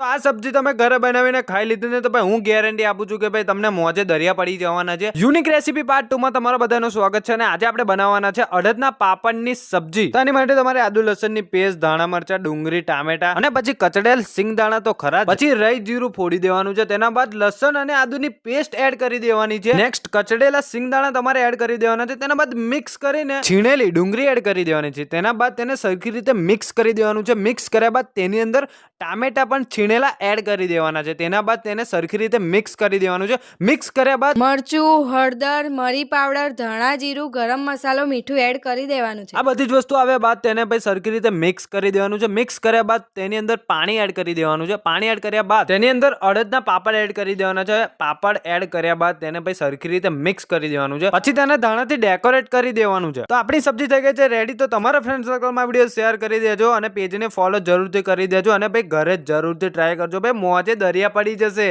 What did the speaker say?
તો આ સબ્જી તમે ઘરે બનાવીને ખાઈ લીધી ને તો ભાઈ હું ગેરંટી આપું છું કે ભાઈ તમને મોજે દરિયા પડી જવાના છે। યુનિક રેસીપી પાર્ટ 2 માં તમારા બધાનું સ્વાગત છે અને આજે આપણે બનાવવાના છે અડદના પાપડની સબ્જી। તો આની માટે તમારે આદુ લસણની પેસ્ટ, ધાણા મરચા, ડુંગળી, ટામેટા અને પછી કચડેલ સિંગદાણા તો ખરા, પછી રાઈ જીરું ફોડી દેવાનું છે। તેના બાદ લસણ અને આદુની પેસ્ટ એડ કરી દેવાની છે। નેક્સ્ટ કચડેલા સિંગદાણા તમારે એડ કરી દેવાના છે। તેના બાદ મિક્સ કરીને છીણેલી ડુંગળી એડ કરી દેવાની છે। તેના બાદ તેને સરખી રીતે મિક્સ કરી દેવાનું છે। મિક્સ કર્યા બાદ તેની અંદર ટામેટા પણ છીણેલા એડ કરી દેવાના છે। તેના બાદ તેને સરખી રીતે મિક્સ કરી દેવાનું છે। મિક્સ કર્યા બાદ મરચું, હળદર, મરી પાવડર, ધાણા જીરું, ગરમ મસાલો, મીઠું એડ કરી દેવાનું છે। આ બધી જ વસ્તુ આવ્યા બાદ તેને ભાઈ સરખી રીતે મિક્સ કરી દેવાનું છે। મિક્સ કર્યા બાદ તેની અંદર પાણી એડ કરી દેવાનું છે। પાણી એડ કર્યા બાદ તેની અંદર અડદના પાપડ એડ કરી દેવાના છે। પાપડ એડ કર્યા બાદ તેને ભાઈ સરખી રીતે મિક્સ કરી દેવાનું છે। પછી તેને ધાણાથી ડેકોરેટ કરી દેવાનું છે। તો આપણી સબ્જી થઈ ગઈ છે રેડી। તો તમારા ફ્રેન્ડ સર્કલમાં વિડીયો શેર કરી દેજો અને પેજને ફોલો જરૂરથી કરી દેજો અને ભાઈ ઘરે જરૂરથી ટ્રાય કરજો, ભાઈ મોજે દરિયા પડી જશે।